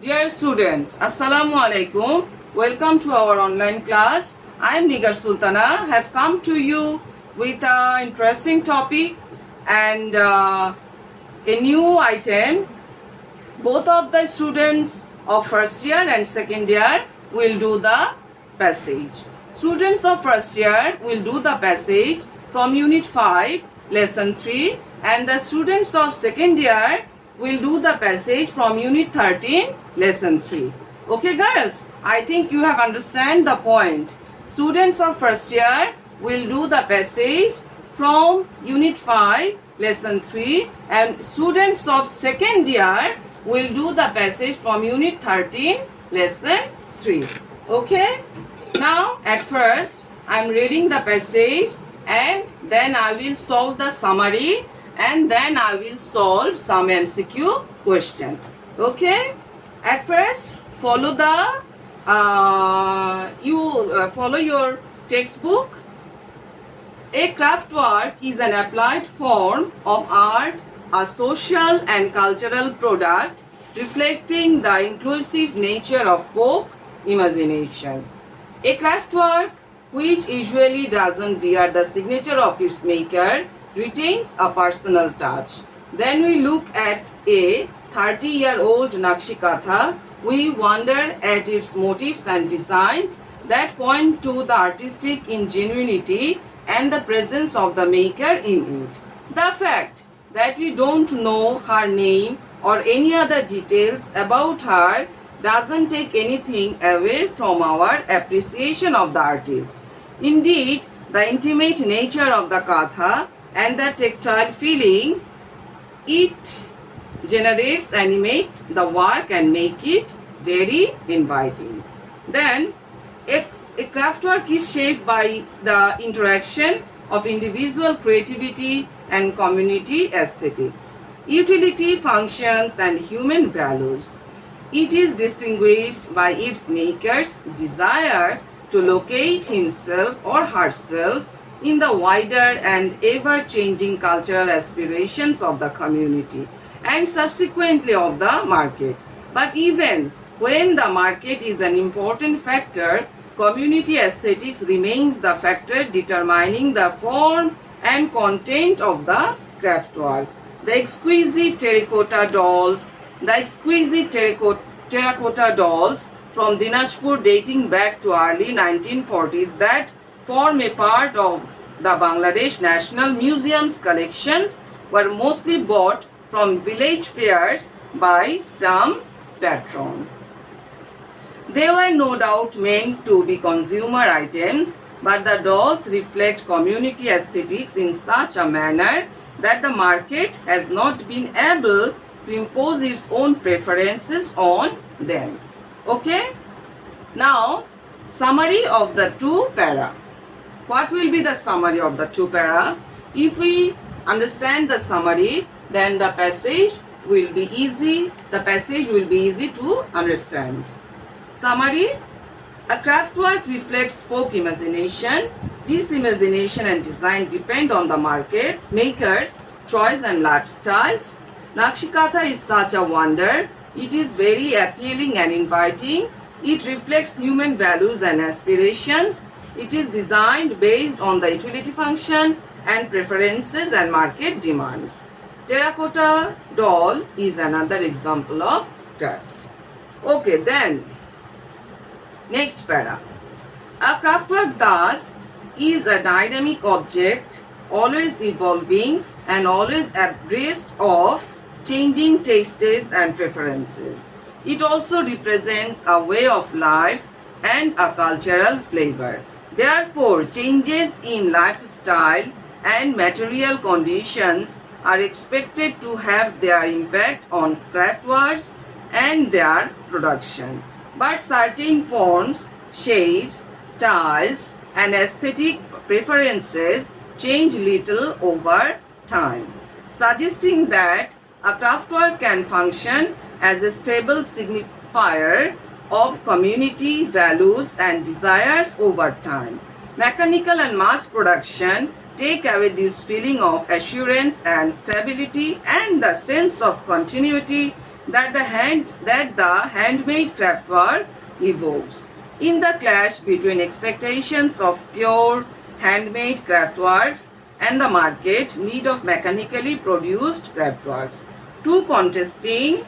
Dear students, Assalamu alaikum. Welcome to our online class. I am Nigar Sultana. Have come to you with an interesting topic and a new item. Both of the students of first year and second year will do the passage. Students of first year will do the passage from Unit 5, Lesson 3, and the students of second year will do the passage from Unit 13, Lesson 3. Okay girls, I think you have understand the point. Students of first year will do the passage from Unit 5, Lesson 3, and students of second year will do the passage from Unit 13, Lesson 3. Okay? Now, at first, I am reading the passage and then I will solve the summary and then I will solve some MCQ question. Okay? At first, follow the follow your textbook. A craft work is an applied form of art, a social and cultural product reflecting the inclusive nature of folk imagination. A craft work which usually doesn't bear the signature of its maker retains a personal touch. Then we look at a 30-year-old Nakshi Katha. We wonder at its motifs and designs that point to the artistic ingenuity and the presence of the maker in it. The fact that we don't know her name or any other details about her doesn't take anything away from our appreciation of the artist. Indeed, the intimate nature of the Katha and the tactile feeling it generates animate the work and make it very inviting. Then, a craftwork is shaped by the interaction of individual creativity and community aesthetics, utility functions and human values. It is distinguished by its maker's desire to locate himself or herself in the wider and ever-changing cultural aspirations of the community and subsequently of the market. But even when the market is an important factor, community aesthetics remains the factor determining the form and content of the craftwork. The exquisite terracotta dolls from Dinajpur dating back to early 1940s that form a part of the Bangladesh National Museum's collections were mostly bought from village fairs by some patron. They were no doubt meant to be consumer items, but the dolls reflect community aesthetics in such a manner that the market has not been able to impose its own preferences on them. Okay? Now, summary of the two para. What will be the summary of the two para? If we understand the summary, then the passage will be easy. The passage will be easy to understand. Summary: a craftwork reflects folk imagination. This imagination and design depend on the market's makers' choice and lifestyles. Nakshi Katha is such a wonder. It is very appealing and inviting. It reflects human values and aspirations. It is designed based on the utility function and preferences and market demands. Terracotta doll is another example of craft. Okay, then next para. A craftwork thus is a dynamic object, always evolving and always abreast of changing tastes and preferences. It also represents a way of life and a cultural flavor. Therefore, changes in lifestyle and material conditions are expected to have their impact on craftworks and their production. But certain forms, shapes, styles, and aesthetic preferences change little over time, suggesting that a craftwork can function as a stable signifier of community values and desires over time. Mechanical and mass production take away this feeling of assurance and stability and the sense of continuity that the handmade craftwork evokes. In the clash between expectations of pure handmade craftworks and the market need of mechanically produced craftworks, two contesting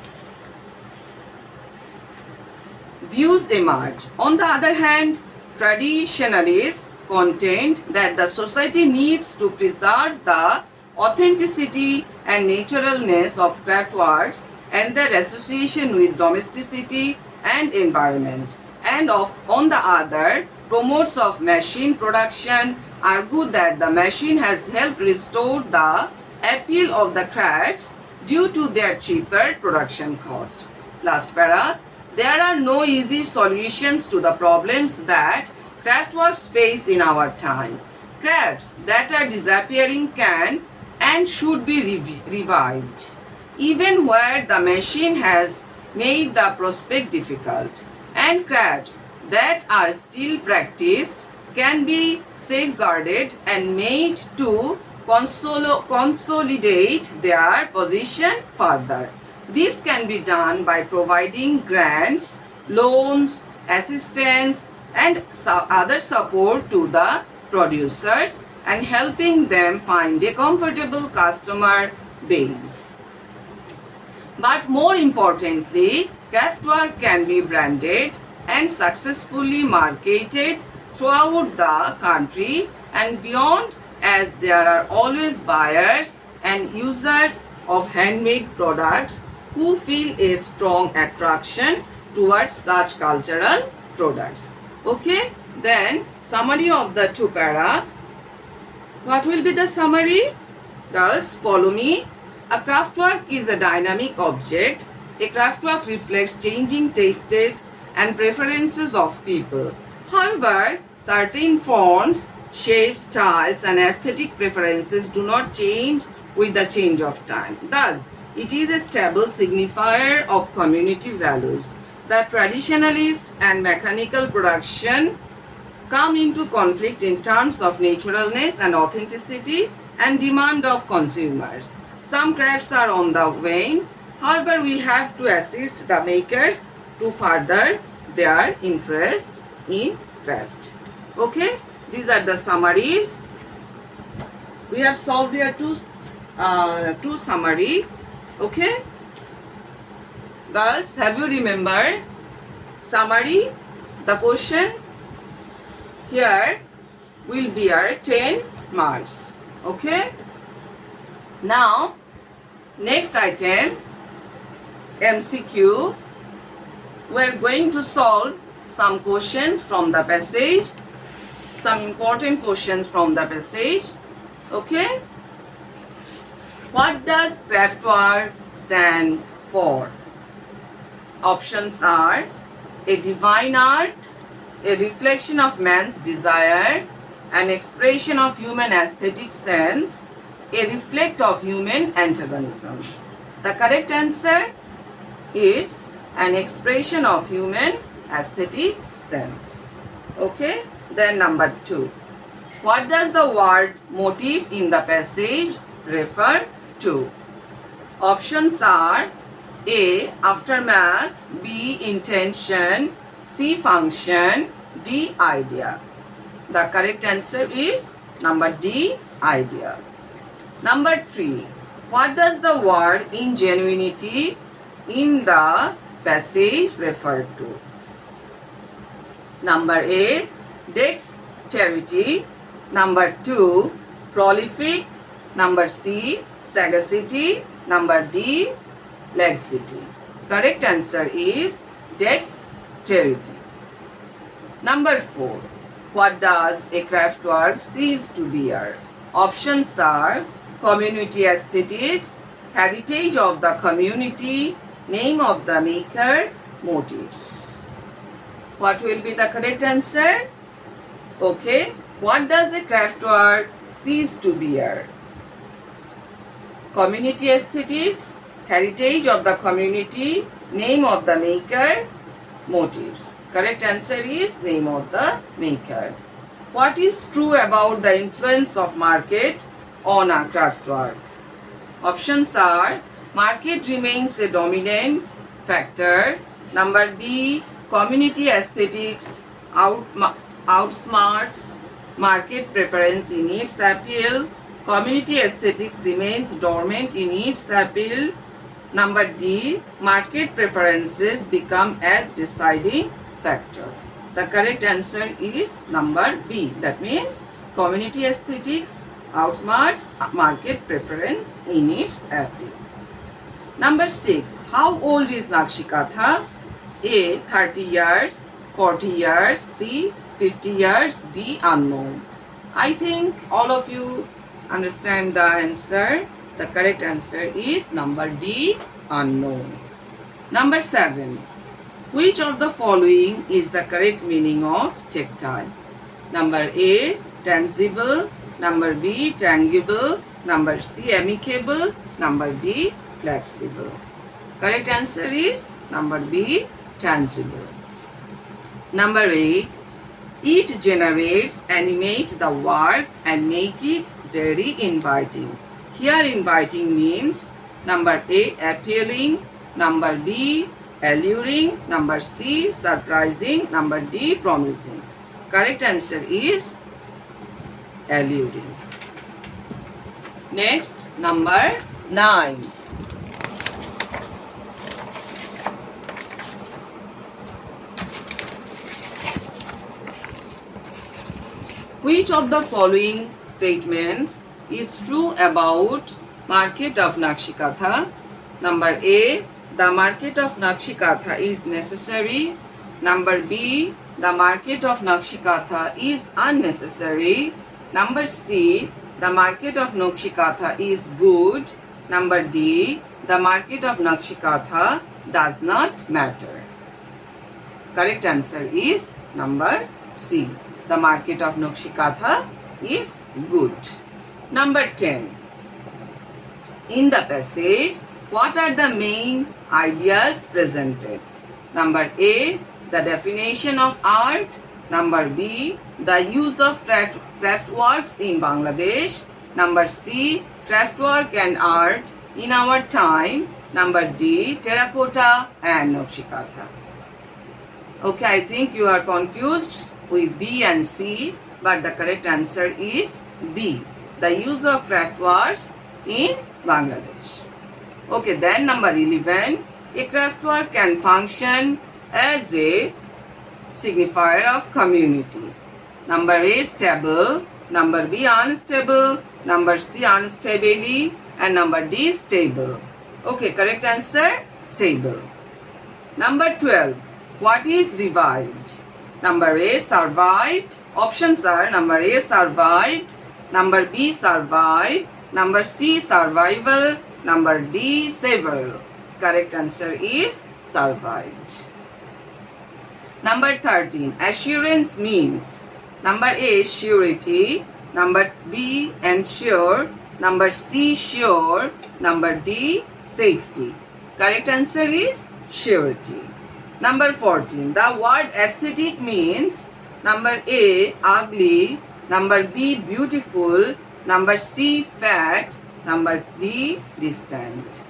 views emerge. On the other hand, traditionalists contend that the society needs to preserve the authenticity and naturalness of craftworks and their association with domesticity and environment, and on the other, promotes of machine production argue that the machine has helped restore the appeal of the crafts due to their cheaper production cost. Last para. There are no easy solutions to the problems that craftworks face in our time. Crafts that are disappearing can and should be revived, even where the machine has made the prospect difficult. And crafts that are still practiced can be safeguarded and made to consolidate their position further. This can be done by providing grants, loans, assistance, and other support to the producers and helping them find a comfortable customer base. But more importantly, craftwork can be branded and successfully marketed throughout the country and beyond, as there are always buyers and users of handmade products who feel a strong attraction towards such cultural products. Okay, then summary of the two para. What will be the summary? Girls, follow me. A craftwork is a dynamic object. A craftwork reflects changing tastes and preferences of people. However, certain forms, shapes, styles, and aesthetic preferences do not change with the change of time. Thus, it is a stable signifier of community values. The traditionalist and mechanical production come into conflict in terms of naturalness and authenticity and demand of consumers. Some crafts are on the wane. However, we have to assist the makers to further their interest in craft. Okay, these are the summaries. We have solved here two summary. Okay, girls, have you remembered summary? The question here will be 10 marks. Okay, now next item, MCQ. We are going to solve some questions from the passage, some important questions from the passage. Okay, what does craftwork stand for? Options are a divine art, a reflection of man's desire, an expression of human aesthetic sense, a reflect of human antagonism. The correct answer is an expression of human aesthetic sense. Okay, then number 2. What does the word motif in the passage refer to? Options are A. Aftermath, B. Intention, C. Function, D. Idea. The correct answer is number D. Idea. Number 3. What does the word ingenuity in the passage refer to? Number A. Dexterity. Number 2. Prolific. Number C. Sagacity. Number D. Laxity. Correct answer is dexterity. Number 4. What does a craftwork cease to bear? Options are community aesthetics, heritage of the community, name of the maker, motives. What will be the correct answer? Okay. What does a craftwork cease to bear? Community aesthetics, heritage of the community, name of the maker, motives. Correct answer is name of the maker. What is true about the influence of market on a craftwork? Options are market remains a dominant factor. Number B, community aesthetics outsmarts market preference in its appeal. Community aesthetics remains dormant in its appeal. Number D, market preferences become as deciding factor. The correct answer is number B. That means community aesthetics outsmarts market preference in its appeal. Number 6. How old is Nakshikatha? A. 30 years, 40 years, C. 50 years, D. Unknown. I think all of you understand the answer. The correct answer is number D. Unknown. Number 7. Which of the following is the correct meaning of tactile? Number A. Tangible. Number B. Tangible. Number C. Amicable. Number D. Flexible. Correct answer is number B. Tangible. Number 8. It generates, animate the work and make it very inviting. Here inviting means number A. Appealing. Number B. Alluring. Number C. Surprising. Number D. Promising. Correct answer is alluring. Next, number 9. Which of the following statements is true about market of Nakshikatha? Number A. The market of Nakshikatha is necessary. Number B. The market of Nakshikatha is unnecessary. Number C. The market of Nakshikatha is good. Number D. The market of Nakshikatha does not matter. Correct answer is number C. The market of Nakshikatha is good. Number 10. In the passage, what are the main ideas presented? Number A. The definition of art. Number B. The use of craft works in Bangladesh. Number C. Craftwork and art in our time. Number D. Terracotta and Nakshikatha. Okay, I think you are confused with B and C, but the correct answer is B. The use of craftworks in Bangladesh. Okay, then number 11. A craftwork can function as a signifier of community. Number A. Stable. Number B. Unstable. Number C. Unstably. And number D. Stable. Okay, correct answer stable. Number 12. What is revived? Number A. Survived. Options are number A. Survived. Number B. Survive. Number C. Survival. Number D. Several. Correct answer is survived. Number 13. Assurance means number A. Surety. Number B. Ensure. Number C. Sure. Number D. Safety. Correct answer is surety. Number 14. The word aesthetic means number A. Ugly. Number B. Beautiful. Number C. Fat. Number D. Distant.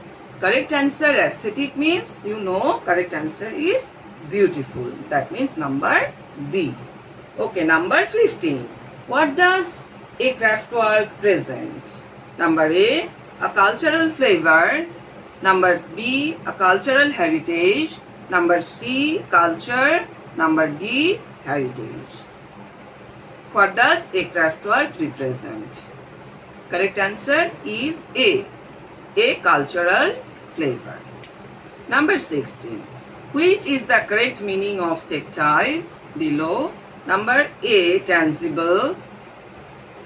Correct answer aesthetic means, you know, correct answer is beautiful. That means number B. Okay, number 15. What does a craftwork present? Number A. A cultural flavor. Number B. A cultural heritage. Number C. Culture. Number D. Heritage. What does a craftwork represent? Correct answer is A. A cultural flavor. Number 16. Which is the correct meaning of tactile? Below. Number A. Tangible.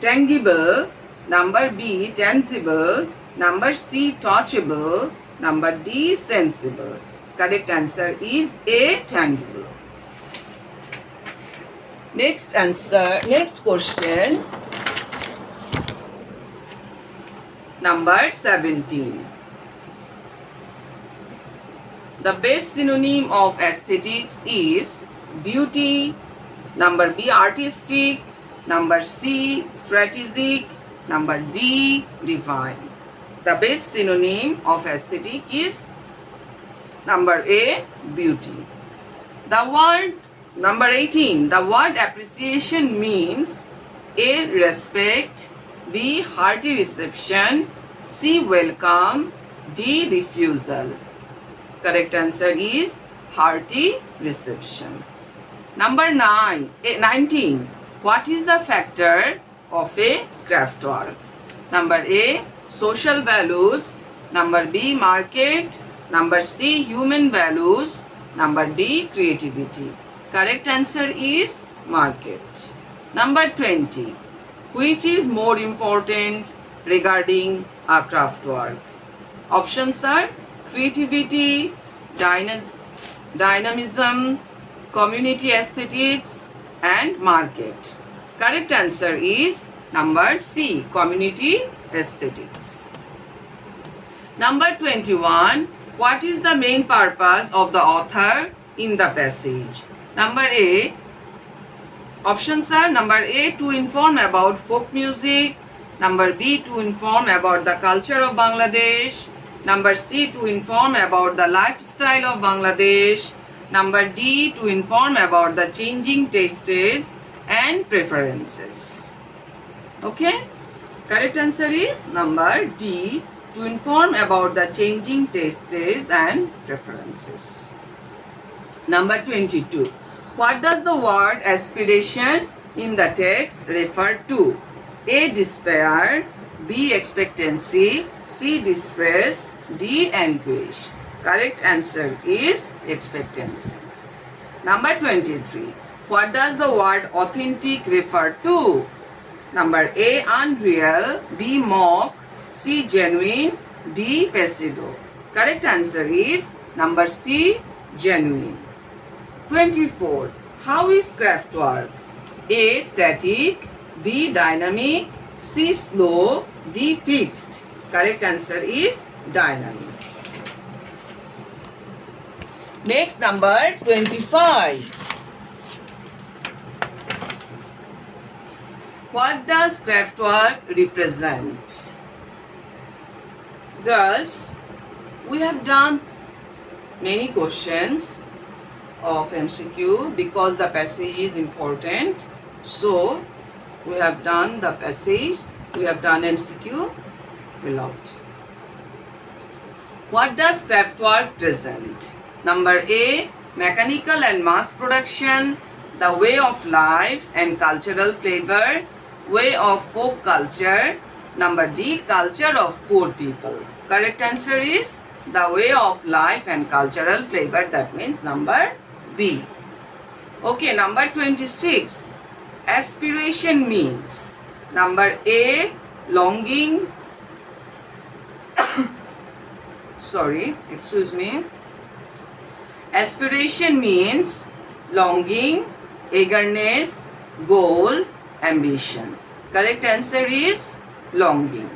Tangible. Number B. Tangible. Number C. Touchable. Number D. Sensible. Correct answer is A. Tangible. Next question. Number 17. The best synonym of aesthetics is beauty. Number B. Artistic. Number C. Strategic. Number D. Divine. The best synonym of aesthetic is number A, beauty. The word number 18, the word appreciation means A, respect, B, hearty reception, C, welcome, D, refusal. Correct answer is hearty reception. Number 19, what is the factor of a craft work? Number A, social values, number B, market, number C, human values, number D, creativity. Correct answer is market. Number 20, which is more important regarding a craft work? Options are creativity, dynamism, community aesthetics and market. Correct answer is number C, community aesthetics. Number 21, what is the main purpose of the author in the passage? Number A, options are number A, to inform about folk music, number B, to inform about the culture of Bangladesh, number C, to inform about the lifestyle of Bangladesh, number D, to inform about the changing tastes and preferences. Okay, correct answer is number D, to inform about the changing tastes and preferences. Number 22, what does the word aspiration in the text refer to? A, despair, B, expectancy, C, distress, D, anguish. Correct answer is expectancy. Number 23, what does the word authentic refer to? Number A, unreal, B, mock, C, genuine, D, pseudo. Correct answer is number C, genuine. 24, how is craft work? A, static, B, dynamic, C, slow, D, fixed. Correct answer is dynamic. Next, number 25. What does craft work represent? Girls, we have done many questions of MCQ because the passage is important. So, we have done the passage, we have done MCQ a lot. What does craft work present? Number A, mechanical and mass production, the way of life and cultural flavor, way of folk culture. Number D, culture of poor people. Correct answer is the way of life and cultural flavor. That means number B. Okay, number 26. Aspiration means number A, longing. Sorry, excuse me. Aspiration means longing, eagerness, goal, ambition. Correct answer is longing.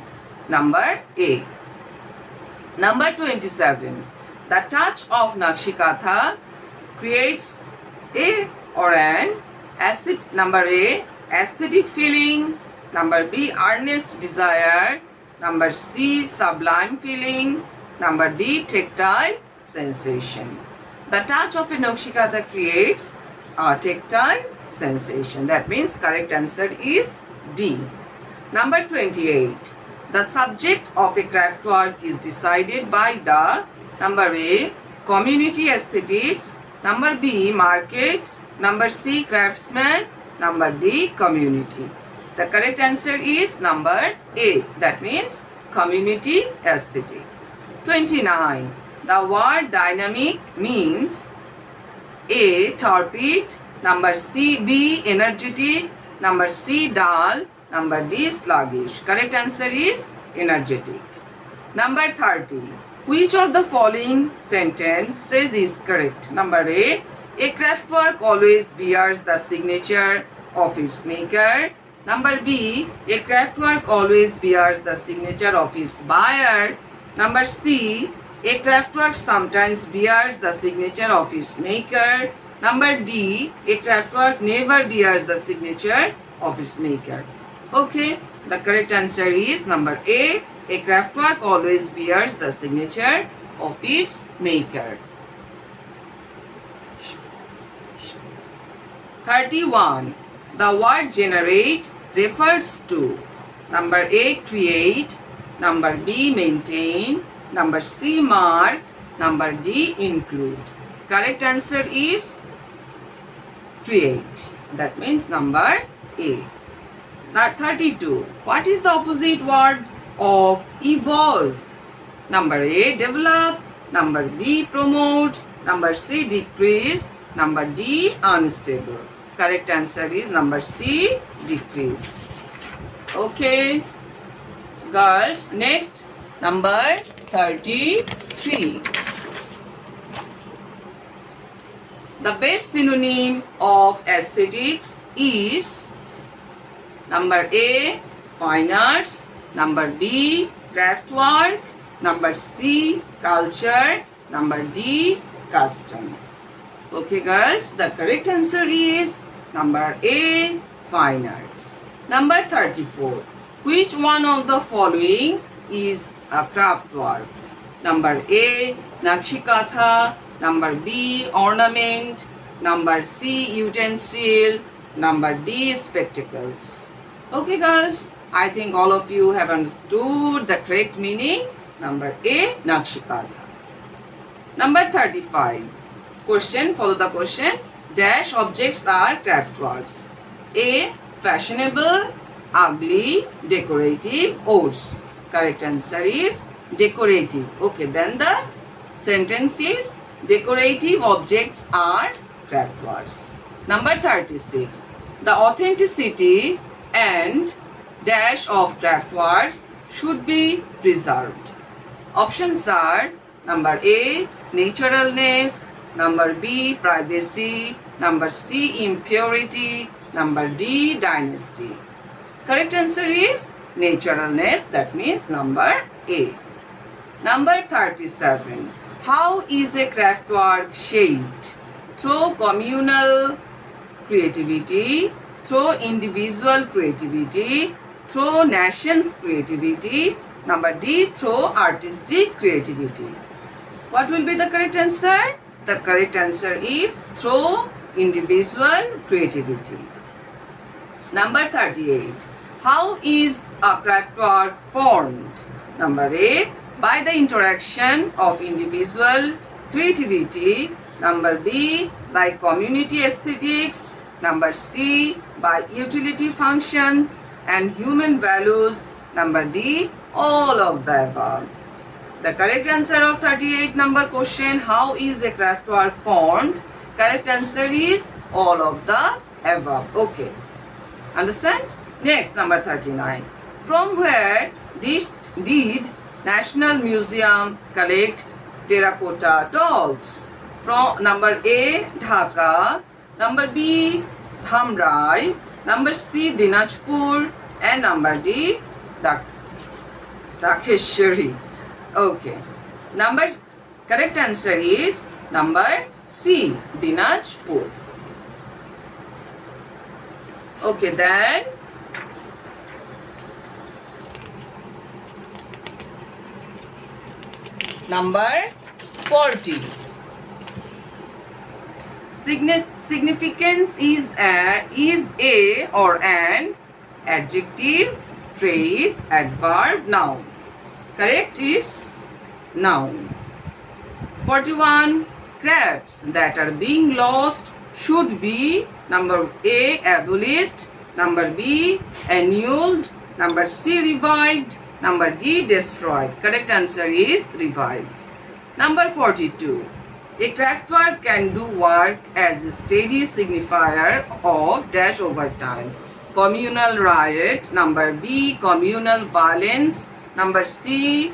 Number A. Number 27. The touch of Nakshikatha creates a or an number A, aesthetic feeling, number B, earnest desire, number C, sublime feeling, number D, tactile sensation. The touch of a Nakshikatha creates a tactile sensation. That means correct answer is D. Number 28. The subject of a craft work is decided by the number A, community aesthetics, number B, market, number C, craftsman, number D, community. The correct answer is number A. That means community aesthetics. 29. The word dynamic means A, torpid, number B, energetic, number C, dull, number D, sluggish. Correct answer is energetic. Number 30. Which of the following sentences is correct? Number A craft work always bears the signature of its maker. Number B, a craft work always bears the signature of its buyer. Number C, a craft work sometimes bears the signature of its maker. Number D, a craft work never bears the signature of its maker. Okay, the correct answer is number A, A craftwork always bears the signature of its maker. 31. The word generate refers to number A. create, number B. maintain, number C. mark, number D. include. Correct answer is create. That means number A. Now 32. What is the opposite word of evolve? Number A. develop, number B. promote, number C. decrease, number D. unstable. Correct answer is number C. decrease. Okay, girls. Next, number 33. The best synonym of aesthetics is number A. fine arts, number B. craftwork, number C. culture, number D. custom. Okay, girls, the correct answer is number A. fine arts. Number 34. Which one of the following is a craftwork? Number A. nakshikatha, number B. ornament, number C. utensil, number D. spectacles. Okay, girls, I think all of you have understood the correct meaning. Number A. nakshikatha. Number 35. Question, follow the question. Dash objects are craftworks. A. fashionable, ugly, decorative, oars. Correct answer is decorative. Okay, then the sentence is decorative objects are craftworks. Number 36. The authenticity and dash of craftworks should be preserved. Options are number A. naturalness, number B. privacy, number C. impurity, number D. dynasty. Correct answer is naturalness. That means number A. Number 37. How is a craftwork shaped? Through communal creativity, through individual creativity, through nation's creativity, number D. through artistic creativity. What will be the correct answer? The correct answer is through individual creativity. Number 38. How is a craftwork formed? Number A. By the interaction of individual creativity. Number B. By community aesthetics. Number C. By utility functions and human values. Number D. All of the above. The correct answer of 38 number question, how is a craftwork formed? Correct answer is all of the above. Okay. Understand? Next, number 39. From where did National Museum collect terracotta dolls? From number A. Dhaka, number B. Dhamrai, number C. Dinajpur, and number D. Dakeshwari. Okay. Correct answer is number C. Dinajpur. Okay, then number 40. Significance is a or an adjective, phrase, adverb, noun. Correct is noun. 41. Crafts that are being lost should be number A. abolished, number B. annulled, number C. revived, number D. destroyed. Correct answer is revived. Number 42. A craftwork can do work as a steady signifier of dash over time. Communal riot, number B. communal violence, number C.